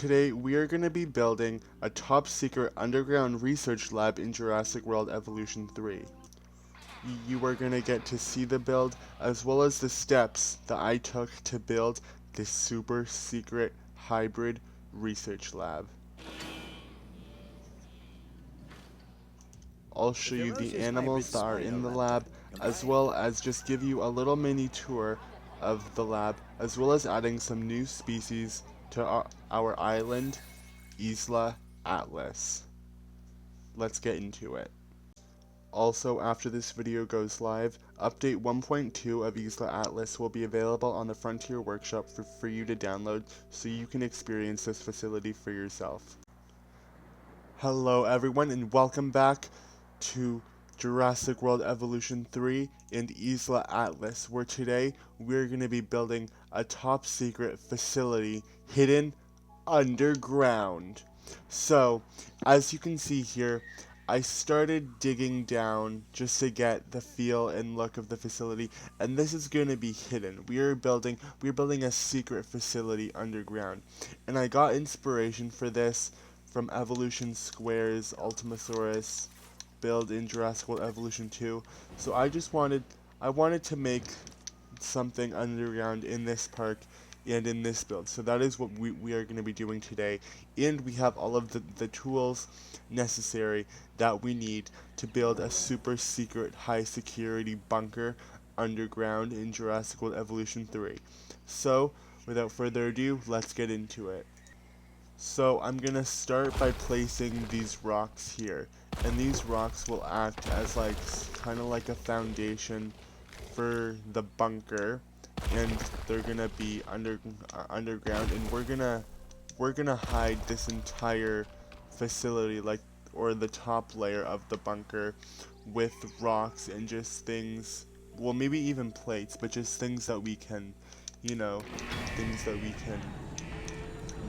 today we are going to be building a top secret underground research lab in Jurassic World Evolution 3. You are going to get to see the build as well as the steps that I took to build this super secret hybrid research lab. I'll show The you the ferocious hybrid animals that are in the lab, Spino as well as just give you a little mini tour of the lab, as well as adding some new species to our island, Isla Atlas. Let's get into it. Also, after this video goes live, update 1.2 of Isla Atlas will be available on the Frontier Workshop for you to download so you can experience this facility for yourself. Hello everyone and welcome back to Jurassic World Evolution 3 and Isla Atlas, where today we're going to be building a top secret facility hidden underground. So, as you can see here, I started digging down just to get the feel and look of the facility, and this is going to be hidden. We're building a secret facility underground, and I got inspiration for this from Evolution Square's Ultimasaurus build in Jurassic World Evolution 2. So I wanted to make something underground in this park and in this build. So that is what we are going to be doing today. And we have all of the tools necessary that we need to build a super secret high security bunker underground in Jurassic World Evolution 3. So without further ado, let's get into it. So I'm gonna start by placing these rocks here, and these rocks will act as like kind of like a foundation for the bunker, and they're gonna be underground, and we're gonna hide this entire facility, like, or the top layer of the bunker, with rocks and just things, well, maybe even plates, but just things that we can, you know, things that we can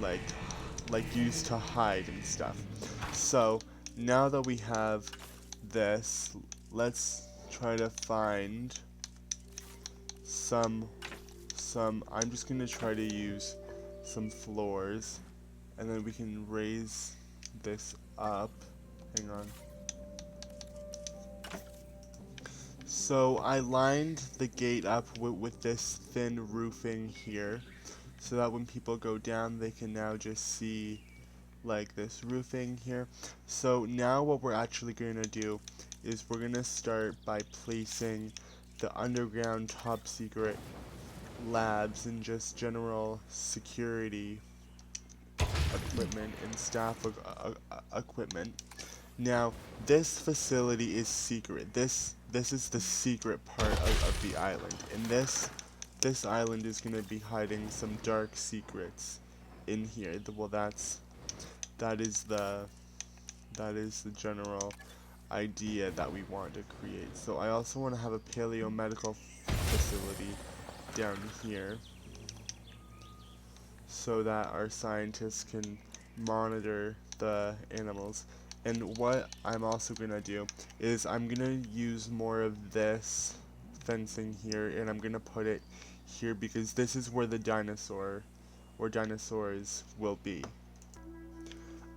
like use to hide and stuff. So now that we have this, let's try to find some I'm just gonna try to use some floors, and then we can raise this up. Hang on. So I lined the gate up with this thin roofing here, so that when people go down they can now just see like this roofing here. So now what we're actually going to do is we're going to start by placing the underground top secret labs and just general security equipment and staff equipment. Now this facility is secret. This is the secret part of the island, and this island is going to be hiding some dark secrets in here. Well, that is the general idea that we want to create. So I also want to have a paleomedical facility down here so that our scientists can monitor the animals. And what I'm also going to do is I'm going to use more of this fencing here, and I'm going to put it here because this is where the dinosaurs will be.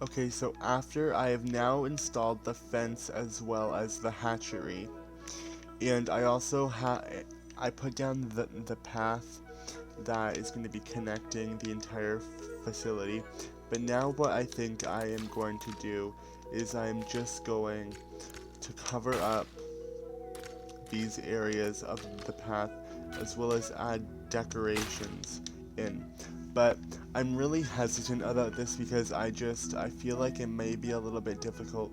Okay, so after I have now installed the fence as well as the hatchery, and I also I put down the path that is going to be connecting the entire facility. But now what I think I am going to do is I'm just going to cover up these areas of the path as well as add decorations in. But I'm really hesitant about this because I feel like it may be a little bit difficult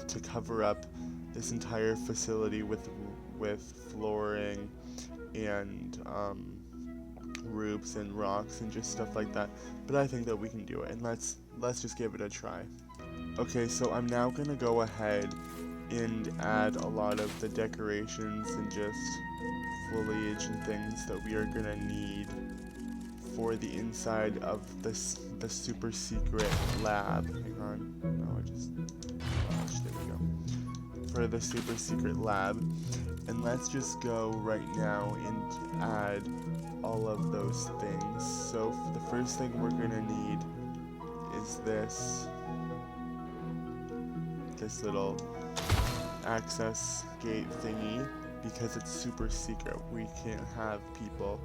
to cover up this entire facility with flooring and roofs and rocks and just stuff like that. But I think that we can do it, and let's just give it a try. Okay, so I'm now gonna go ahead and add a lot of the decorations and just foliage and things that we are gonna need for the inside of the super secret lab. Hang on. No, there we go. For the super secret lab. And let's just go right now and add all of those things. So the first thing we're gonna need is this little access gate thingy, because it's super secret. We can't have people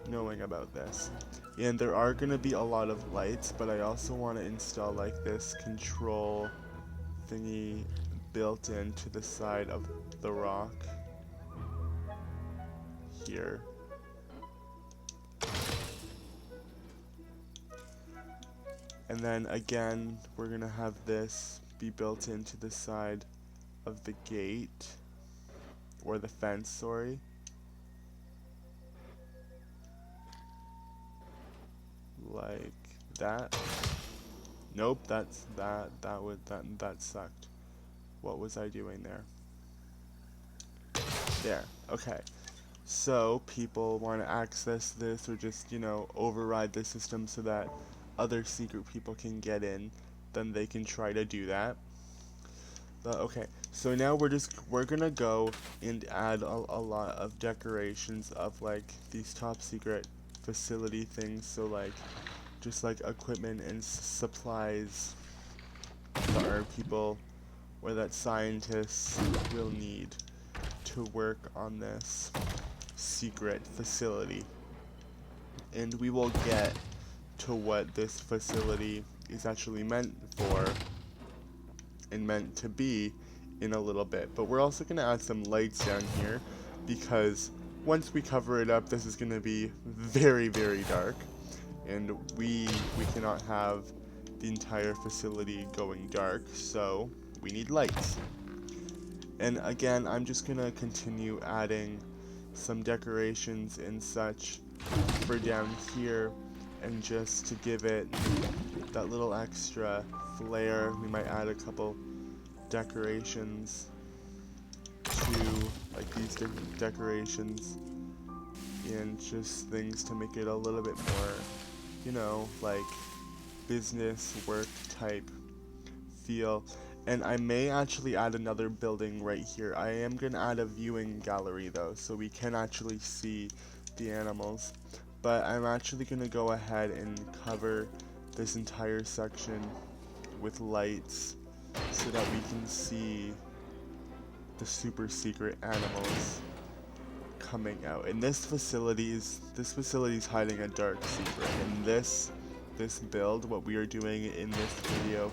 knowing about this. And there are going to be a lot of lights, but I also want to install like this control thingy built into the side of the rock here. And then again, we're going to have this be built into the side of the gate, or the fence, sorry. Like that. Nope, that sucked. What was I doing there? There. Okay. So people want to access this, or just, you know, override the system so that other secret people can get in, then they can try to do that. Okay, so now we're gonna go and add a lot of decorations of like these top secret facility things, so like just like equipment and supplies that our people or that scientists will need to work on this secret facility. And we will get to what this facility is actually meant for and meant to be in a little bit. But we're also going to add some lights down here, because once we cover it up, this is going to be very, very dark, and we cannot have the entire facility going dark, so we need lights. And again, I'm just going to continue adding some decorations and such for down here, and just to give it that little extra flair, we might add a couple decorations to like these decorations, and just things to make it a little bit more, you know, like business work type feel. And I may actually add another building right here. I am going to add a viewing gallery though, so we can actually see the animals. But I'm actually going to go ahead and cover this entire section with lights so that we can see the super secret animals coming out. And this facility is hiding a dark secret. And this build, what we are doing in this video,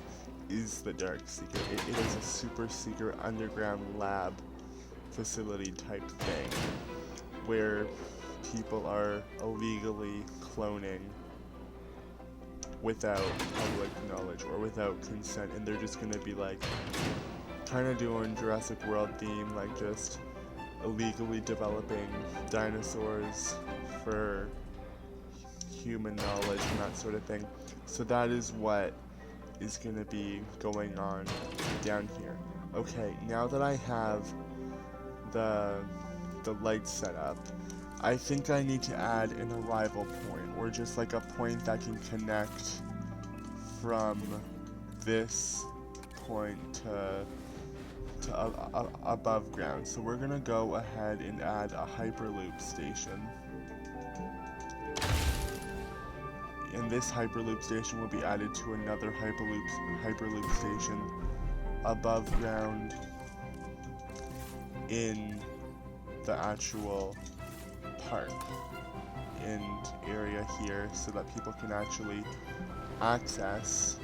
is the dark secret. It is a super secret underground lab facility type thing where people are illegally cloning without public knowledge or without consent, and they're just gonna be like kind of doing Jurassic World theme, like just illegally developing dinosaurs for human knowledge and that sort of thing. So that is what is going to be going on down here. Okay, now that I have the lights set up, I think I need to add an arrival point, or just like a point that can connect from this point to above ground. So we're gonna go ahead and add a hyperloop station. And this hyperloop station will be added to another hyperloop station above ground in the actual park and area here, so that people can actually access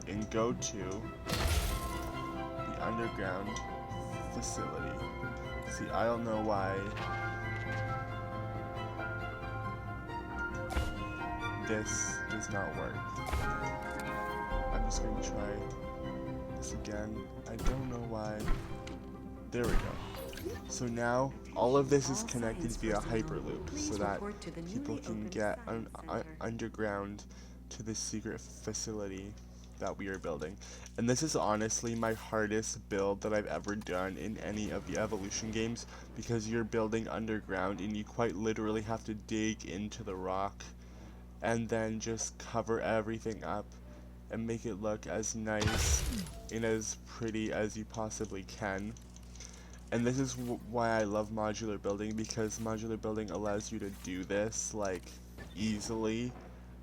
and go to the underground facility. See, I don't know why this does not work. I'm just going to try this again. I don't know why. There we go. So now all of this is connected via hyperloop, so that people can get underground to the secret facility that we are building. And this is honestly my hardest build that I've ever done in any of the Evolution games, because you're building underground and you quite literally have to dig into the rock and then just cover everything up and make it look as nice and as pretty as you possibly can. And this is why I love modular building, because modular building allows you to do this like easily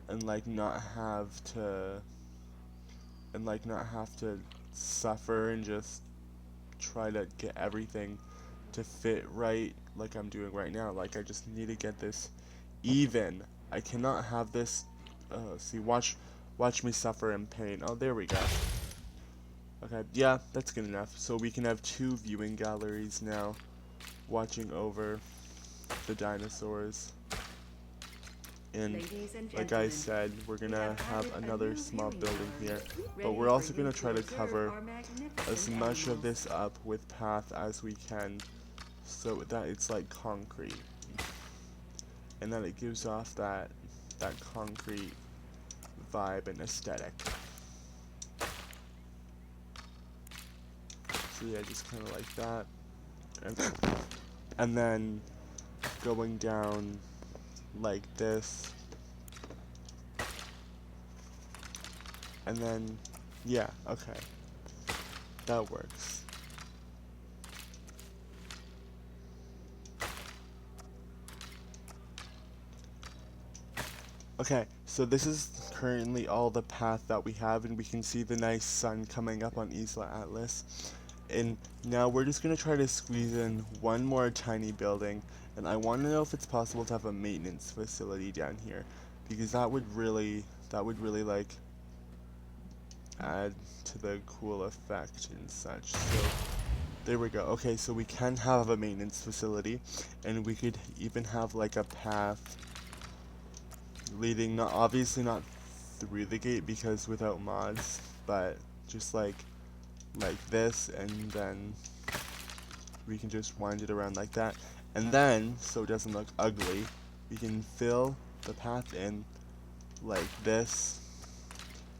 and like not have to and like not have to suffer and just try to get everything to fit right like I'm doing right now. Like I just need to get this even. I cannot have this see, watch me suffer in pain. Oh, there we go. Okay, yeah, that's good enough. So we can have 2 viewing galleries now watching over the dinosaurs. And like I said, we're gonna have another small building here, but we're also gonna try to cover as much of this up with path as we can so that it's like concrete, and that it gives off that concrete vibe and aesthetic. So yeah, just kind of like that, and then going down like this, and then yeah, okay, that works. Okay, so this is currently all the path that we have, and we can see the nice sun coming up on Isla Atlas. And now we're just going to try to squeeze in one more tiny building, and I want to know if it's possible to have a maintenance facility down here, because that would really like add to the cool effect and such. So there we go. Okay, so we can have a maintenance facility, and we could even have like a path leading, not obviously not through the gate because without mods, but just like this, and then we can just wind it around like that, and then so it doesn't look ugly, we can fill the path in like this,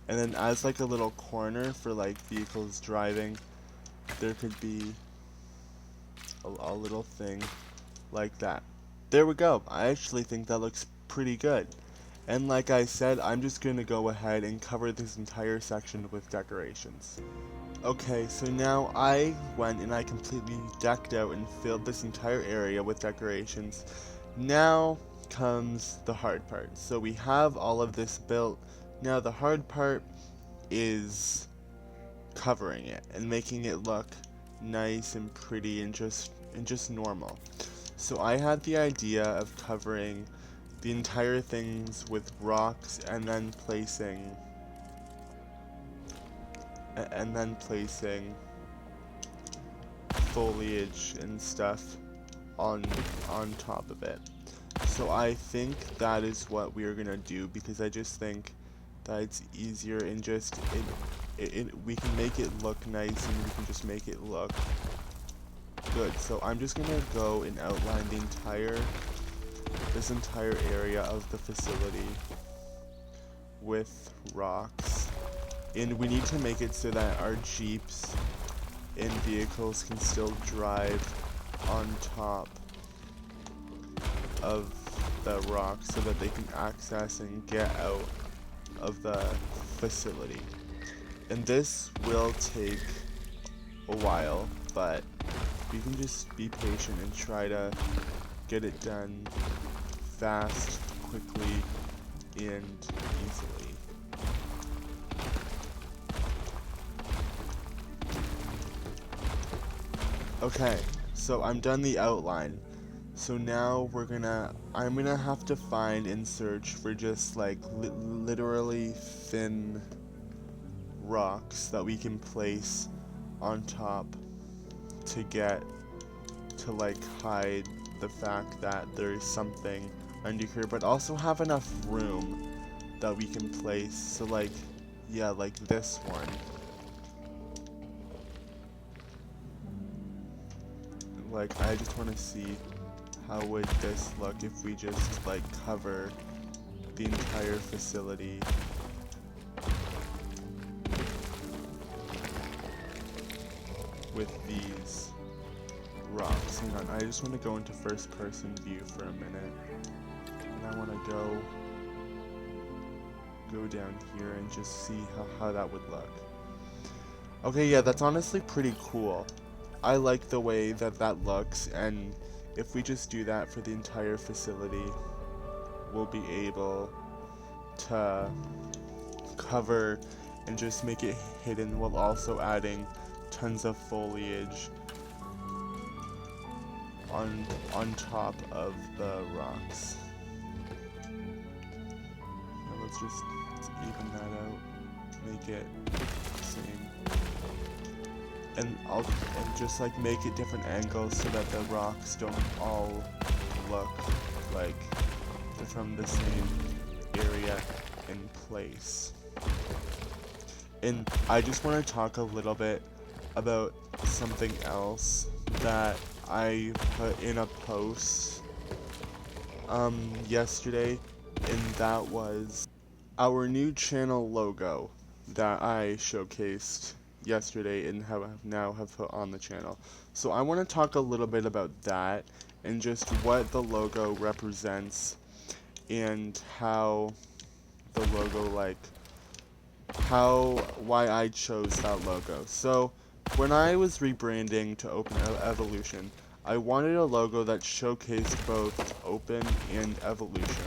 and then as like a little corner for like vehicles driving, there could be a little thing like that. There we go. I actually think that looks pretty good. And like I said, I'm just going to go ahead and cover this entire section with decorations. Okay, so now I went and I completely decked out and filled this entire area with decorations. Now comes the hard part. So we have all of this built. Now the hard part is covering it and making it look nice and pretty and just normal. So I had the idea of covering the entire things with rocks and then placing foliage and stuff on top of it. So I think that is what we are gonna do, because I just think that it's easier and just we can make it look nice and we can just make it look good. So I'm just gonna go and outline this entire area of the facility with rocks, and we need to make it so that our jeeps and vehicles can still drive on top of the rocks so that they can access and get out of the facility. And this will take a while, but we can just be patient and try to get it done fast, quickly, and easily. Okay, so I'm done the outline. So now I'm gonna have to find and search for just like literally thin rocks that we can place on top to like hide the fact that there's something under here, but also have enough room that we can place. So like, yeah, like this one. Like, I just want to see how would this look if we just like cover the entire facility with these rocks. Hang on, I just want to go into first person view for a minute, and I want to go down here and just see how that would look. Okay, yeah, that's honestly pretty cool. I like the way that looks, and if we just do that for the entire facility, we'll be able to cover and just make it hidden while also adding tons of foliage on top of the rocks. Now let's even that out, make it the same, and just like make it different angles so that the rocks don't all look like they're from the same area in place. And I just want to talk a little bit about something else that I put in a post yesterday, and that was our new channel logo that I showcased yesterday and have put on the channel. So I want to talk a little bit about that and just what the logo represents and how the logo, like, why I chose that logo. So when I was rebranding to Open Evolution, I wanted a logo that showcased both Open and Evolution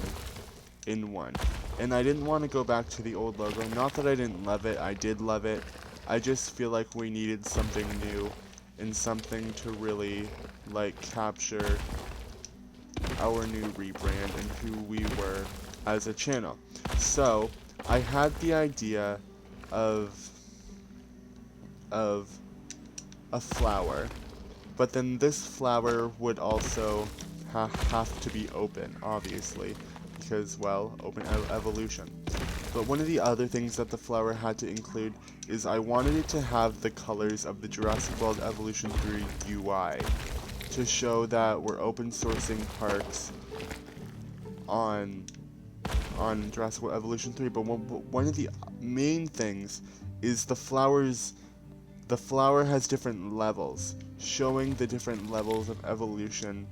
in one. And I didn't want to go back to the old logo. Not that I didn't love it, I did love it. I just feel like we needed something new and something to really, like, capture our new rebrand and who we were as a channel. So I had the idea of a flower, but then this flower would also have to be open, obviously, because, well, Open Evolution. But one of the other things that the flower had to include is I wanted it to have the colors of the Jurassic World Evolution 3 UI to show that we're open sourcing parks on Jurassic World Evolution 3, but one of the main things is the flower has different levels, showing the different levels of evolution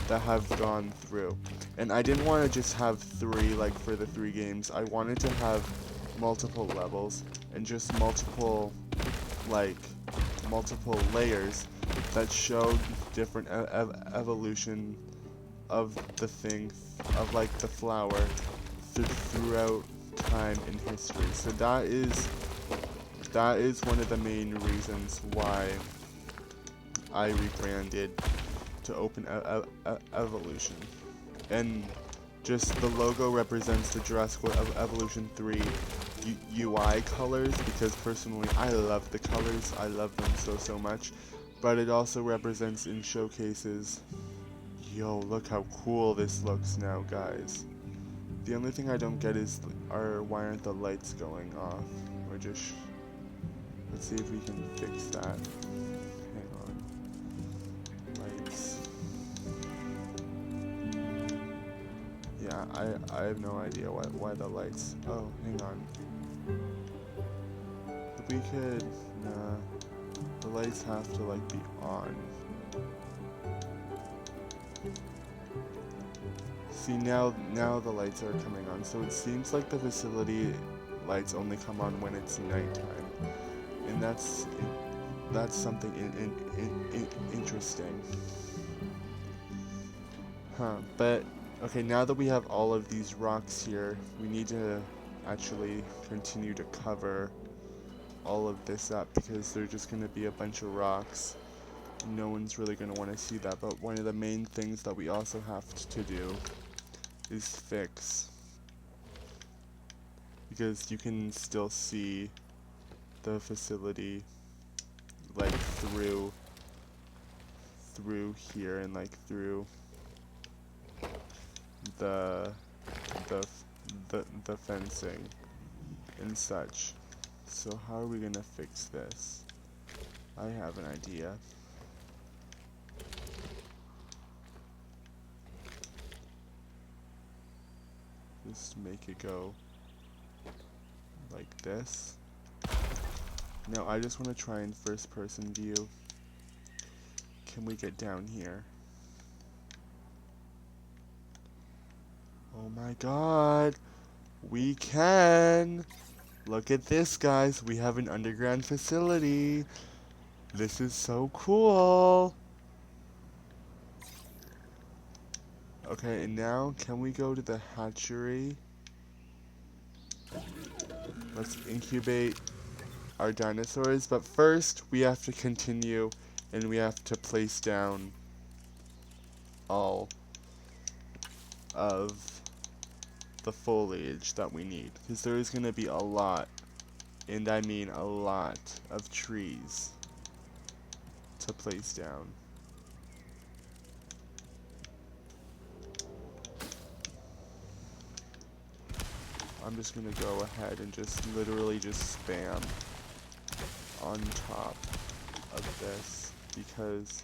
that have gone through. And I didn't want to just have 3 like for the 3 games. I wanted to have multiple levels and just multiple layers that showed different evolution of the thing, of like the flower throughout time in history. So that is one of the main reasons why I rebranded to Open Evolution. And just the logo represents the Jurassic World Evolution 3 UI colors, because personally I love the colors, I love them so much, but it also represents and showcases, yo, look how cool this looks now, guys. The only thing I don't get is, why aren't the lights going off? Or just, let's see if we can fix that. Hang on. Lights. Yeah, I have no idea why the lights, oh, hang on. If we could, nah, the lights have to like be on. See, now the lights are coming on, so it seems like the facility lights only come on when it's nighttime, and that's something interesting. But okay, now that we have all of these rocks here, we need to actually continue to cover all of this up, because they're just going to be a bunch of rocks. No one's really going to want to see that, but one of the main things that we also have to do is fix, because you can still see the facility like through here, and like through the fencing and such. So how are we gonna fix this? I have an idea. Just make it go like this. No, I just want to try in first person view. Can we get down here? Oh my god! We can! Look at this, guys. We have an underground facility. This is so cool. Okay, and now can we go to the hatchery? Let's incubate our dinosaurs, but first we have to continue and we have to place down all of the foliage that we need, because there is going to be a lot, and I mean a lot, of trees to place down. I'm just going to go ahead and just literally just spam on top of this, because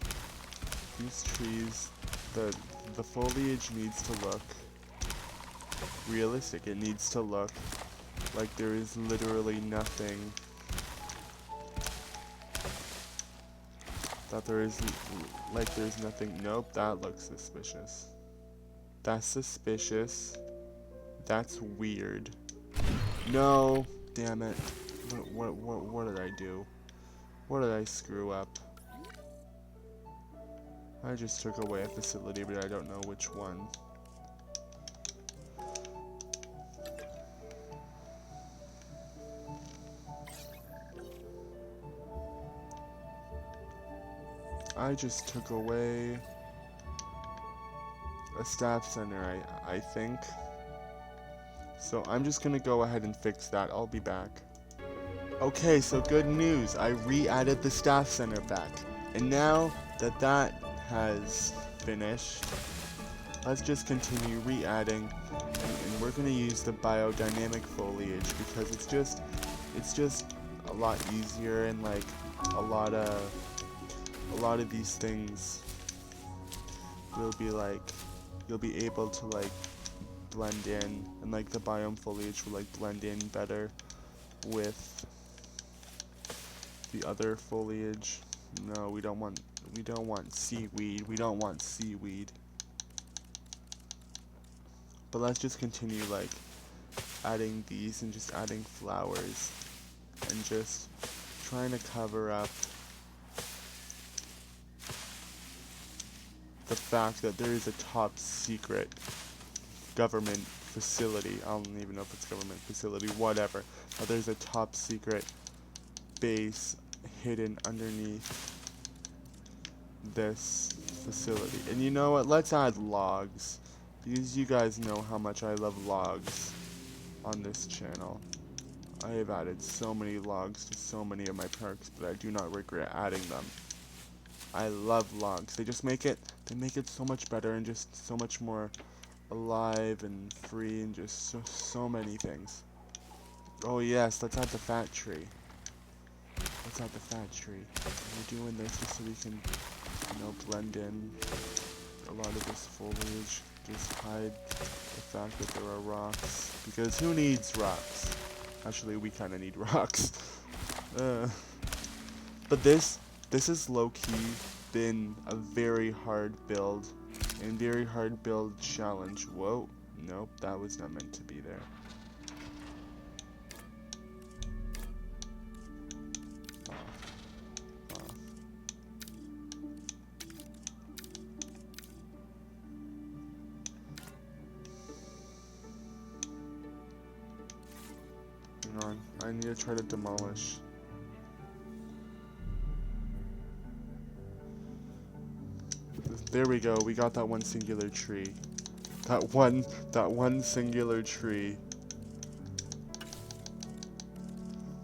these trees, the foliage needs to look realistic. It needs to look like there is literally nothing, that there is, like there's nothing. Nope, that looks suspicious. That's suspicious. That's weird. No, damn it. What did I do? What did I screw up? I just took away a facility, but I don't know which one. I just took away a staff center, I think. So I'm just gonna go ahead and fix that. I'll be back. Okay, so good news. I re-added the staff center back. And now that that has finished, let's just continue re-adding, and we're gonna use the biodynamic foliage because it's just a lot easier, and like a lot of these things will be like, you'll be able to like blend in, and like the biome foliage will like blend in better with the other foliage. No, we don't want seaweed. We don't want seaweed. But let's just continue like adding these and just adding flowers and just trying to cover up the fact that there is a top secret government facility. I don't even know if it's government facility, whatever. But there's a top secret base hidden underneath this facility. And you know what? Let's add logs, because you guys know how much I love logs on this channel. I have added so many logs to so many of my parks, but I do not regret adding them. I love logs. They just make it so much better and just so much more alive and free and just so many things. Oh yes, let's add the fat tree. Let's add the fat tree. We're doing this just so we can, you know, blend in a lot of this foliage. Just hide the fact that there are rocks, because who needs rocks? Actually, we kind of need rocks. But this has low-key been a very hard build and very hard build challenge. Whoa, nope, that was not meant to be there. Hang on, I need to try to demolish. There we go, we got that one singular tree. That one singular tree.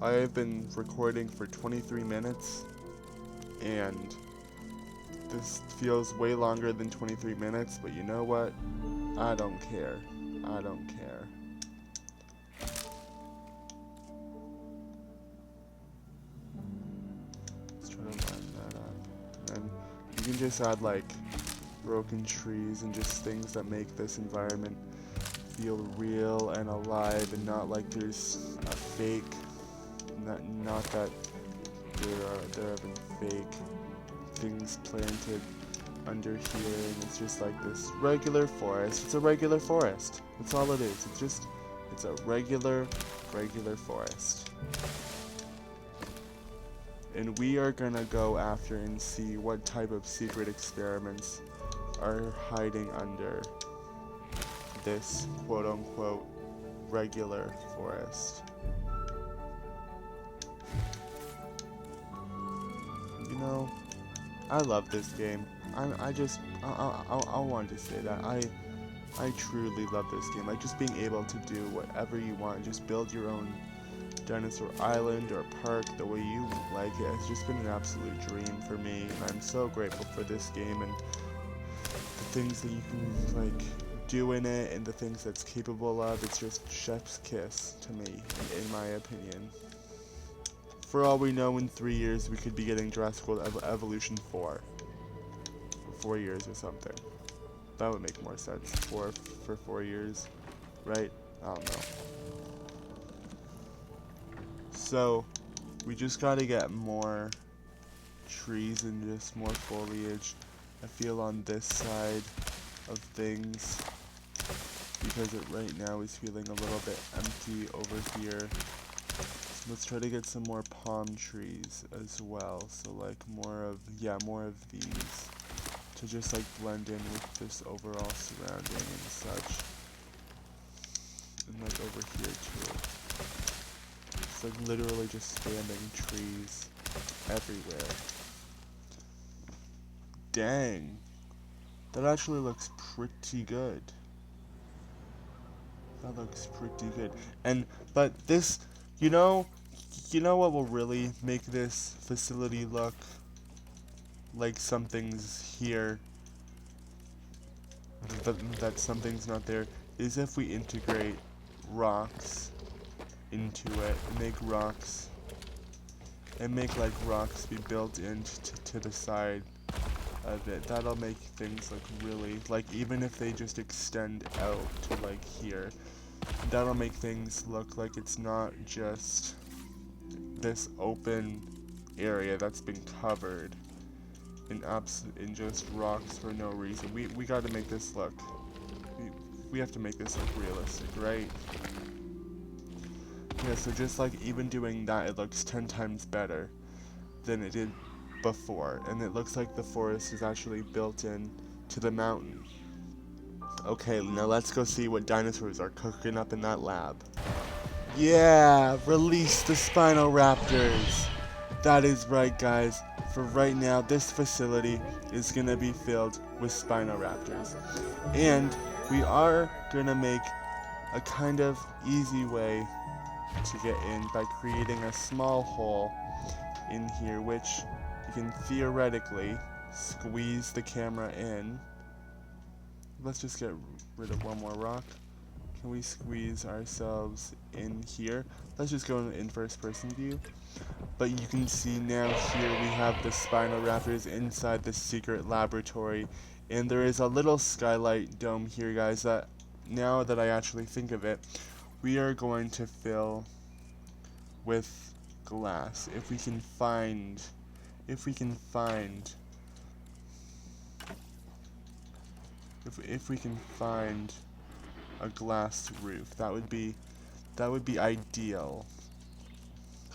I have been recording for 23 minutes, and this feels way longer than 23 minutes, but you know what? I don't care. I don't care. Let's try to line that up. And you can just add like broken trees and just things that make this environment feel real and alive, and not like there's a fake, not that there have been fake things planted under here, and it's just like this regular forest. It's a regular forest. That's all it is. It's a regular forest. And we are gonna go after and see what type of secret experiments are hiding under this quote-unquote regular forest. I love this game. I wanted to say that I truly love this game. Like just being able to do whatever you want, just build your own dinosaur island or park the way you like it. It's just been an absolute dream for me, and I'm so grateful for this game and the things that you can like do in it and the things that's capable of. It's just chef's kiss to me, in my opinion. For all we know, in 3 years we could be getting Jurassic World Evolution 4. 4 years or something. That would make more sense. For 4 years, right? I don't know. So, we just gotta get more trees and just more foliage. I feel on this side of things because it right now is feeling a little bit empty over here. Let's try to get some more palm trees as well. So like more of these to just like blend in with this overall surrounding and such. And like over here too. It's like literally just spamming trees everywhere. Dang. That actually looks pretty good. That looks pretty good. But this, you know what will really make this facility look like something's here, that something's not there, is if we integrate rocks into it, and make like rocks be built into to the side of it. That'll make things look really, like even if they just extend out to like here, that'll make things look like it's not just this open area that's been covered in just rocks for no reason. We got to make this look. We have to make this look realistic, right? Yeah. So just like even doing that, it looks 10 times better than it did before, and it looks like the forest is actually built in to the mountain. Okay, now let's go see what dinosaurs are cooking up in that lab. Yeah, release the Spinoraptors. That is right, guys. For right now, this facility is gonna be filled with Spinoraptors. And we are gonna make a kind of easy way to get in by creating a small hole in here, which you can theoretically squeeze the camera in. Let's just get rid of one more rock. Can we squeeze ourselves in here? Let's just go in first person view. But you can see now here we have the Spinoraptors inside the secret laboratory. And there is a little skylight dome here, guys, that now that I actually think of it, we are going to fill with glass. If we can find a glass roof, that would be ideal.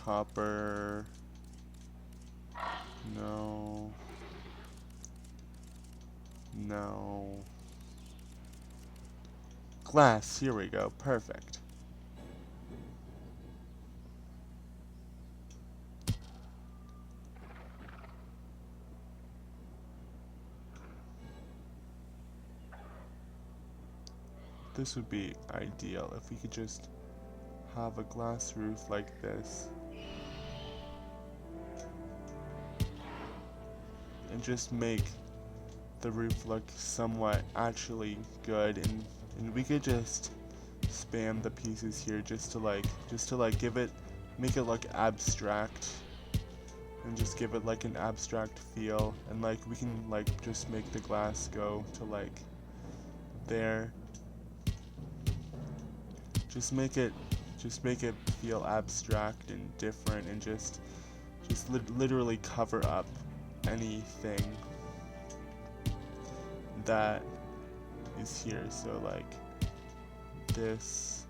Copper. No. Glass, here we go. Perfect. This would be ideal if we could just have a glass roof like this. And just make the roof look somewhat actually good, and we could just spam the pieces here just to like make it look abstract, and just give it like an abstract feel, and like we can like just make the glass go to like there. Just make it feel abstract and different, and just literally cover up anything that is here. So like this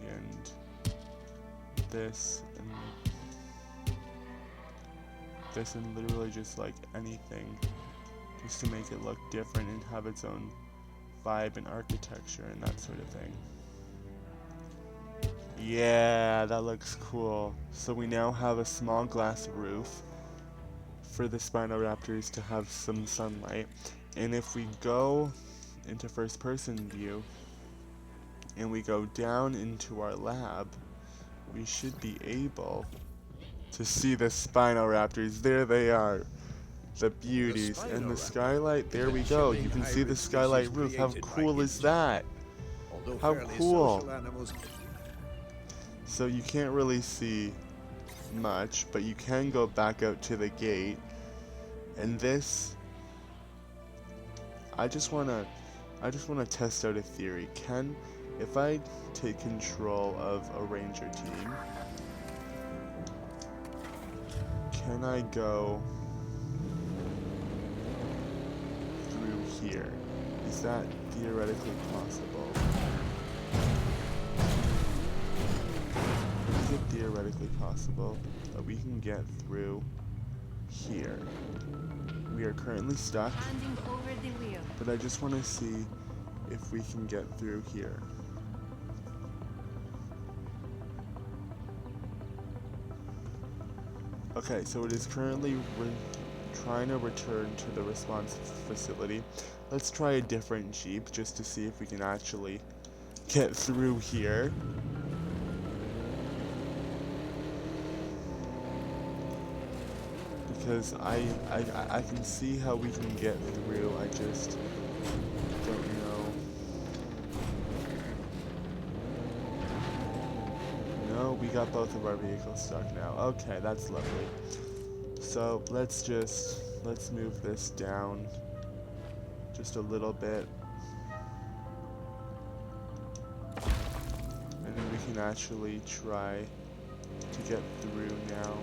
and this and literally just like anything, just to make it look different and have its own vibe and architecture and that sort of thing. Yeah, that looks cool. So we now have a small glass roof for the Spinoraptors to have some sunlight. And if we go into first person view and we go down into our lab, we should be able to see the Spinoraptors. There they are, the beauties. And the skylight, there we go. You can see the skylight roof. How cool is that? How cool. So you can't really see much, but you can go back out to the gate. And this, I just wanna test out a theory. If I take control of a ranger team, can I go through here? Is that theoretically possible? Is it theoretically possible that we can get through here? We are currently stuck, but I just want to see if we can get through here. Okay, so it is currently trying to return to the response facility. Let's try a different Jeep just to see if we can actually get through here. Because I can see how we can get through, I just don't know. No, we got both of our vehicles stuck now. Okay, that's lovely. So let's move this down just a little bit. And then we can actually try to get through now.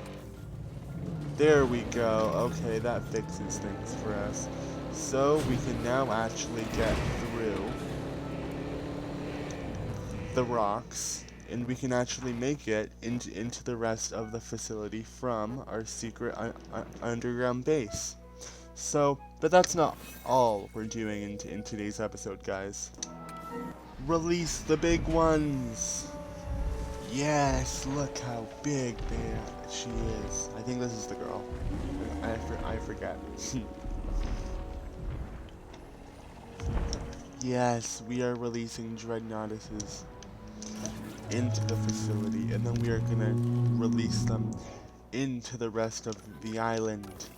There we go. Okay, that fixes things for us. So we can now actually get through the rocks, and we can actually make it into the rest of the facility from our secret underground base. So, but that's not all we're doing in today's episode, guys. Release the big ones! Yes, look how big she is. I think this is the girl. I forget. Yes, we are releasing Dreadnoughtuses into the facility, and then we are gonna release them into the rest of the island.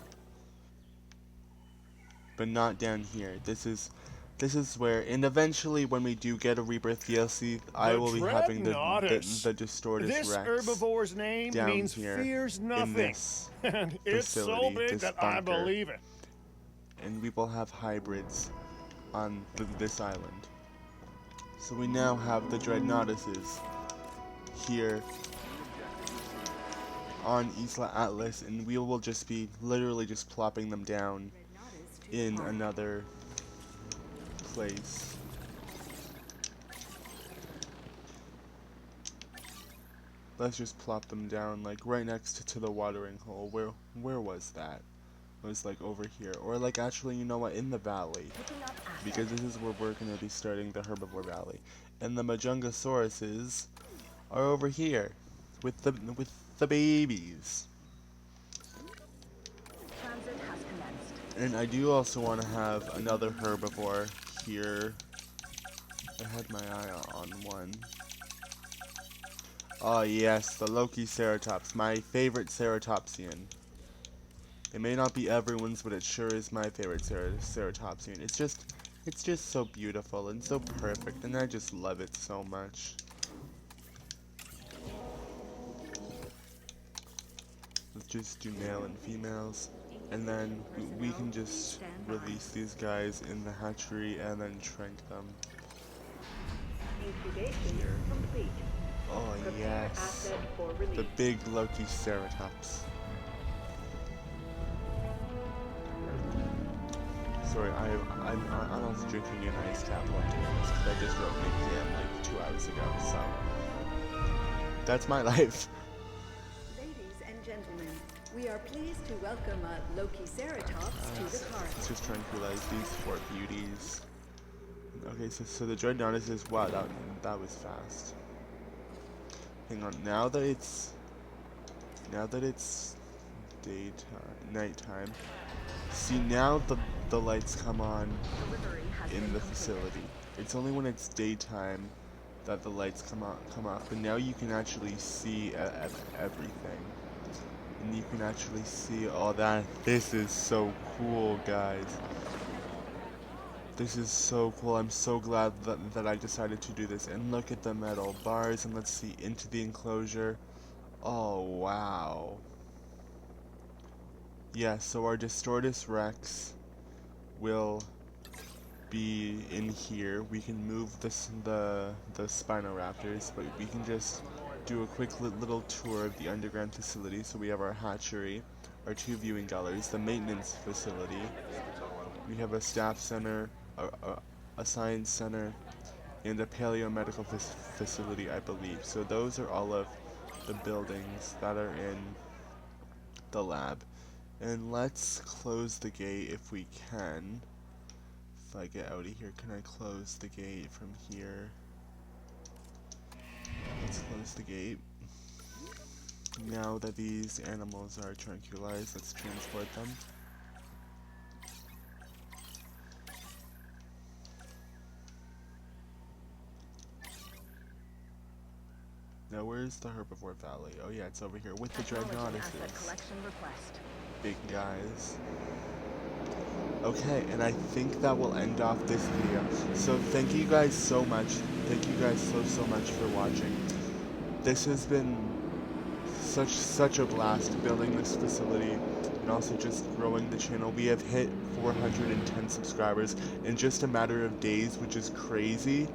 But not down here. This is where, and eventually when we do get a Rebirth DLC, I will be having the Distortus This Rex herbivore's name down means here fears in nothing. this And it's so facility, big this that I bunker. believe it. And we will have hybrids on this island. So we now have the Dreadnoughtuses here on Isla Atlas, and we will just be literally just plopping them down in another place. Let's just plop them down like right next to the watering hole. Where was that? It was like over here, or like actually, you know what, in the valley, because this is where we're gonna be starting the herbivore valley. And the Majungasauruses are over here with the babies. Transit has commenced. And I do also want to have another herbivore here. I had my eye on one. Oh yes, the Lokiceratops, my favorite ceratopsian. It may not be everyone's, but it sure is my favorite ceratopsian. It's just so beautiful and so perfect, and I just love it so much. Let's just do male and females, and then we can just release these guys in the hatchery and then trank them. Here. Oh yes, the big Lokiceratops. Sorry, I'm also drinking an iced tablet because I just wrote an exam like 2 hours ago, so that's my life. Ladies and gentlemen, we are pleased to welcome a Lokiceratops to the park. Let's just tranquilize these four beauties. Okay, so the Dreadnoughtus is, wow, that was fast. Hang on, now that it's nighttime. See, now the lights come on in the facility. It's only when it's daytime that the lights come off, but now you can actually see everything. And you can actually see all that. This is so cool, guys. This is so cool. I'm so glad that I decided to do this. And look at the metal bars, and let's see into the enclosure. Oh, wow. Yeah, so our Distortus Rex will be in here. We can move the Spinoraptors, but we can just do a quick little tour of the underground facility. So we have our hatchery, our 2 viewing galleries, the maintenance facility. We have a staff center, a science center, and a paleomedical facility, I believe. So those are all of the buildings that are in the lab. And let's close the gate if we can. If I get out of here, can I close the gate from here? Let's close the gate. Now that these animals are tranquilized, let's transport them. Now where's the herbivore valley? Oh yeah, it's over here with the Dreadnoughtuses. Big guys. Okay, and I think that will end off this video. So thank you guys so much. Thank you guys so much for watching. This has been such a blast building this facility and also just growing the channel. We have hit 410 subscribers in just a matter of days, which is crazy.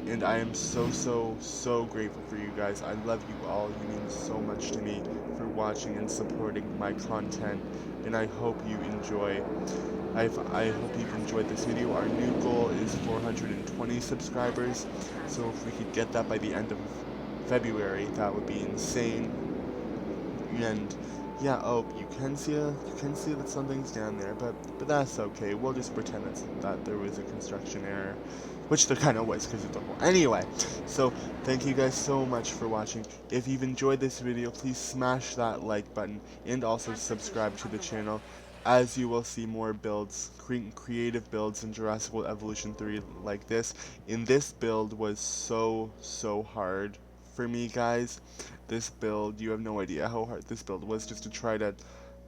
And I am so grateful for you guys. I love you all. You mean so much to me for watching and supporting my content. And I hope you enjoy. I hope you've enjoyed this video. Our new goal is 420 subscribers. So if we could get that by the end of February, that would be insane. And yeah, oh, you can see that something's down there, but that's okay. We'll just pretend that there was a construction error, which there kind of was because of the hole. Anyway, so thank you guys so much for watching. If you've enjoyed this video, please smash that like button and also subscribe to the channel, as you will see more builds, creative builds in Jurassic World Evolution 3 like this. And this build was so hard for me, guys. This build, you have no idea how hard this build was, just to try to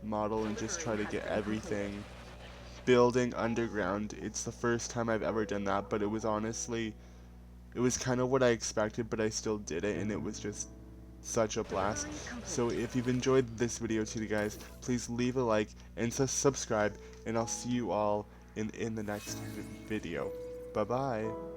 model and just try to get everything building underground. It's the first time I've ever done that, but it was honestly, it was kind of what I expected, but I still did it, and it was just such a blast. So if you've enjoyed this video today, guys, please leave a like and subscribe, and I'll see you all in the next video. Bye bye.